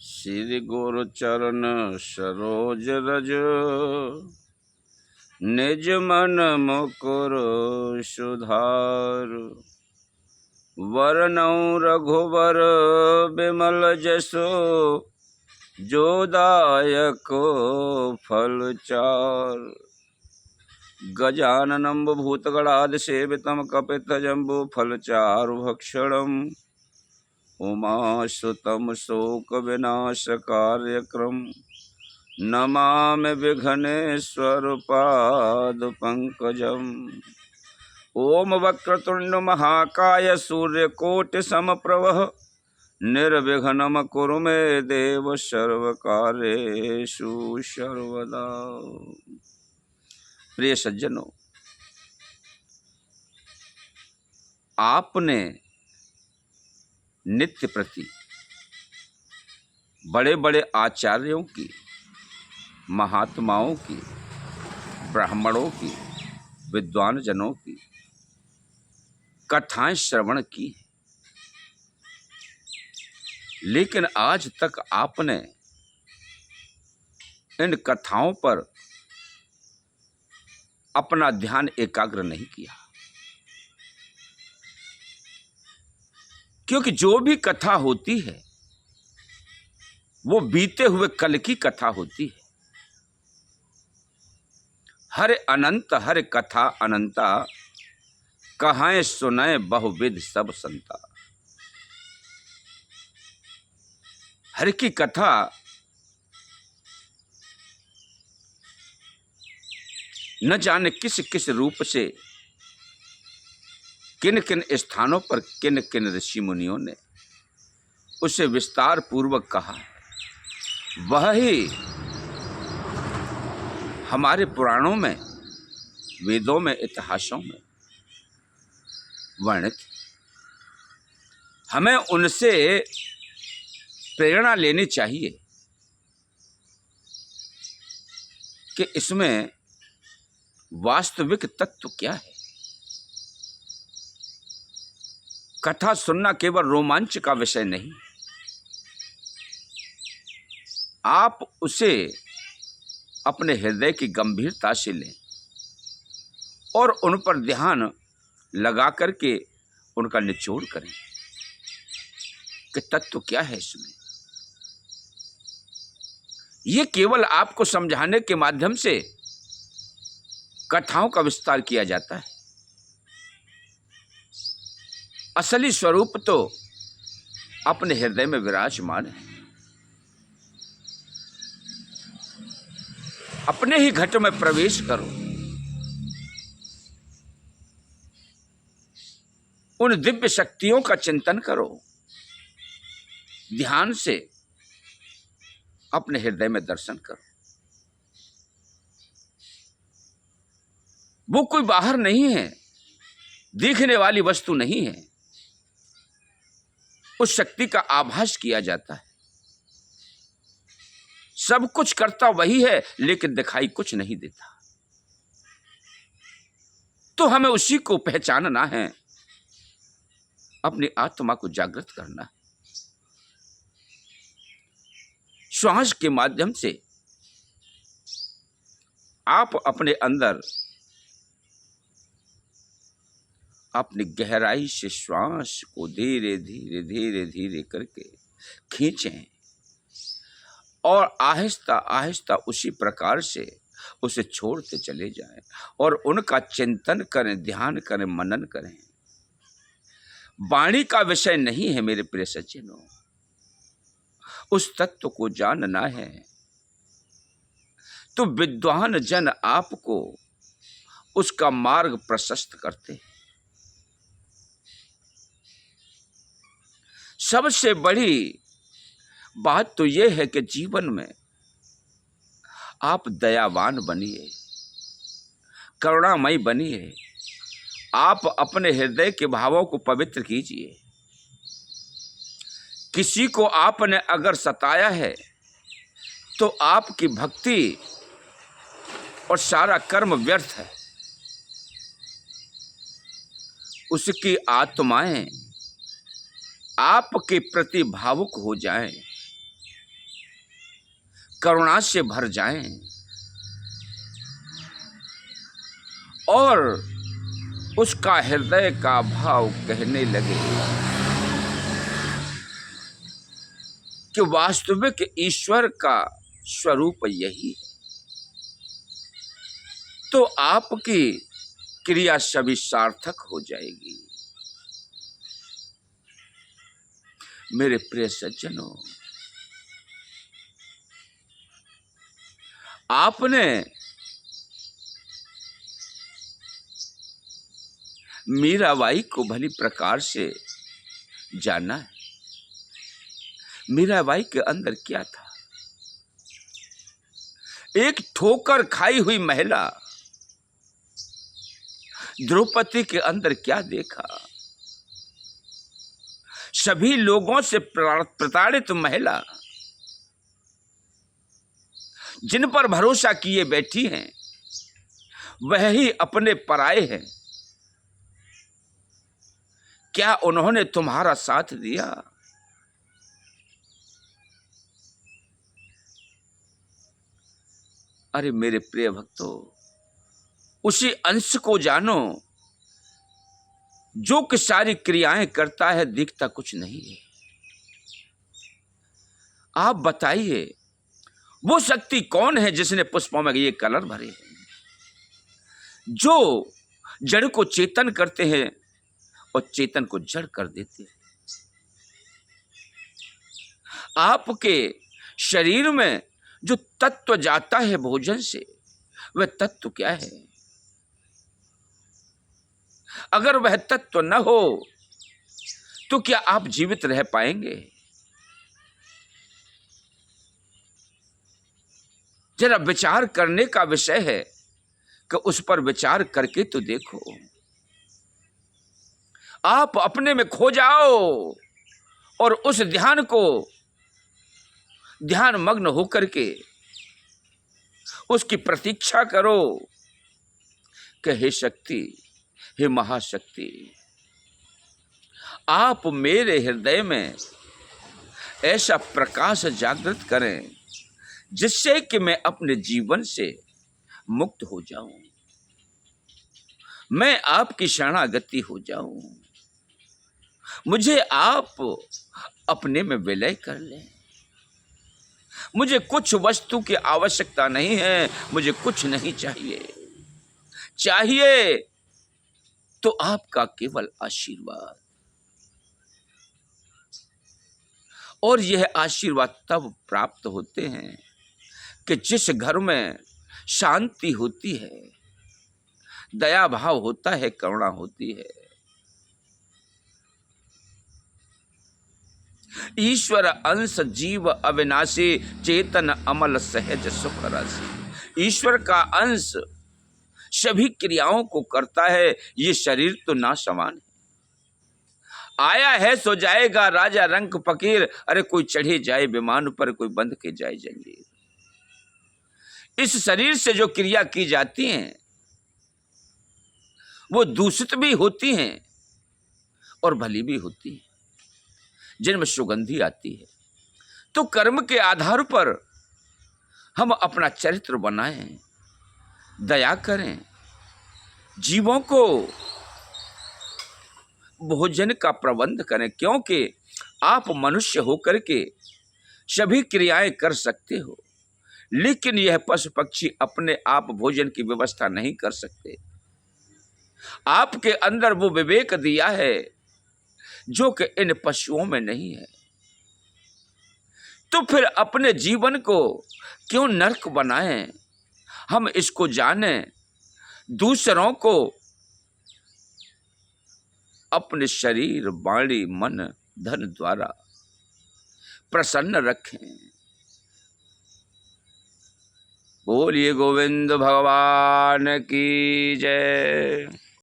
श्री गुरु चरण सरोज रज, निज मन मुकुर सुधार। वरनौ रघुवर बिमल जसो, जो दायक फल चार। गजाननं भूतगणाधि सेवितं कपित्थजम्बो फलचारुभक्षणम्। उमासुतं शोकविनाशकार्यक्रम, नमामि विघ्नेश्वर पादपङ्कजम्। ओम वक्रतुंड महाकाय सूर्यकोटिसमप्रभः, निर्विघ्नं कुरु मे देव सर्वकार्येषु सर्वदा। प्रिय सज्जनों, आपने नित्य प्रति बड़े बड़े आचार्यों की, महात्माओं की, ब्राह्मणों की, विद्वान जनों की कथाएं श्रवण की, लेकिन आज तक आपने इन कथाओं पर अपना ध्यान एकाग्र नहीं किया। क्योंकि जो भी कथा होती है वो बीते हुए कल की कथा होती है। हर अनंत हर कथा अनंता, कहाएं सुनाए बहुविध सब संता। हर की कथा न जाने किस किस रूप से, किन किन स्थानों पर, किन किन ऋषि मुनियों ने उसे विस्तार पूर्वक कहा। वह ही हमारे पुराणों में, वेदों में, इतिहासों में वर्णित। हमें उनसे प्रेरणा लेनी चाहिए कि इसमें वास्तविक तत्व क्या है। कथा सुनना केवल रोमांच का विषय नहीं, आप उसे अपने हृदय की गंभीरता से लें और उन पर ध्यान लगा करके उनका निचोड़ करें कि तत्व क्या है इसमें। ये केवल आपको समझाने के माध्यम से कथाओं का विस्तार किया जाता है। असली स्वरूप तो अपने हृदय में विराजमान है। अपने ही घट में प्रवेश करो, उन दिव्य शक्तियों का चिंतन करो, ध्यान से अपने हृदय में दर्शन करो। वो कोई बाहर नहीं है, दिखने वाली वस्तु नहीं है। उस शक्ति का आभास किया जाता है। सब कुछ करता वही है, लेकिन दिखाई कुछ नहीं देता। तो हमें उसी को पहचानना है, अपनी आत्मा को जागृत करना है। श्वास के माध्यम से आप अपने अंदर अपनी गहराई से श्वास को धीरे धीरे धीरे धीरे करके खींचें और आहिस्ता आहिस्ता उसी प्रकार से उसे छोड़ते चले जाएं और उनका चिंतन करें, ध्यान करें, मनन करें। वाणी का विषय नहीं है मेरे प्रिय सज्जनों, उस तत्व को जानना है। तो विद्वान जन आपको उसका मार्ग प्रशस्त करते हैं। सबसे बड़ी बात तो यह है कि जीवन में आप दयावान बनिए, करुणामयी बनिए। आप अपने हृदय के भावों को पवित्र कीजिए। किसी को आपने अगर सताया है तो आपकी भक्ति और सारा कर्म व्यर्थ है। उसकी आत्माएं आपके प्रति भावुक हो जाएं, करुणा से भर जाएं और उसका हृदय का भाव कहने लगे कि वास्तविक ईश्वर का स्वरूप यही है, तो आपकी क्रिया सभी सार्थक हो जाएगी। मेरे प्रिय सज्जनों, आपने मीराबाई को भली प्रकार से जाना है। मीराबाई के अंदर क्या था? एक ठोकर खाई हुई महिला। द्रौपदी के अंदर क्या देखा? सभी लोगों से प्रताड़ित महिला, जिन पर भरोसा किए बैठी हैं वह ही अपने पराये हैं। क्या उन्होंने तुम्हारा साथ दिया? अरे मेरे प्रिय भक्तों, उसी अंश को जानो जो कि सारी क्रियाएं करता है, दिखता कुछ नहीं है। आप बताइए वो शक्ति कौन है जिसने पुष्पों में ये कलर भरे हैं, जो जड़ को चेतन करते हैं और चेतन को जड़ कर देते हैं। आपके शरीर में जो तत्व जाता है भोजन से, वह तत्व क्या है? अगर वह तत्व न हो तो क्या आप जीवित रह पाएंगे? जरा विचार करने का विषय है कि उस पर विचार करके तो देखो। आप अपने में खो जाओ और उस ध्यान को ध्यान मग्न होकर के उसकी प्रतीक्षा करो कि हे शक्ति, हे महाशक्ति, आप मेरे हृदय में ऐसा प्रकाश जागृत करें जिससे कि मैं अपने जीवन से मुक्त हो जाऊं, मैं आपकी शरणागति हो जाऊं, मुझे आप अपने में विलय कर लें। मुझे कुछ वस्तु की आवश्यकता नहीं है, मुझे कुछ नहीं चाहिए। चाहिए तो आपका केवल आशीर्वाद। और यह आशीर्वाद तब प्राप्त होते हैं कि जिस घर में शांति होती है, दया भाव होता है, करुणा होती है। ईश्वर अंश जीव अविनाशी, चेतन अमल सहज सुख राशि। ईश्वर का अंश सभी क्रियाओं को करता है। ये शरीर तो नाशवान है। आया है सो जाएगा, राजा रंक फकीर। अरे कोई चढ़े जाए विमान पर, कोई बंध के जाए जंजीर। इस शरीर से जो क्रिया की जाती हैं वो दूषित भी होती हैं और भली भी होती हैं, जिनमें सुगंधी आती है। तो कर्म के आधार पर हम अपना चरित्र बनाएं, दया करें, जीवों को भोजन का प्रबंध करें, क्योंकि आप मनुष्य होकर के सभी क्रियाएं कर सकते हो, लेकिन यह पशु पक्षी अपने आप भोजन की व्यवस्था नहीं कर सकते। आपके अंदर वो विवेक दिया है जो कि इन पशुओं में नहीं है। तो फिर अपने जीवन को क्यों नरक बनाएं? हम इसको जानें, दूसरों को अपने शरीर, वाणी, मन, धन द्वारा प्रसन्न रखें। बोलिए गोविंद भगवान की जय।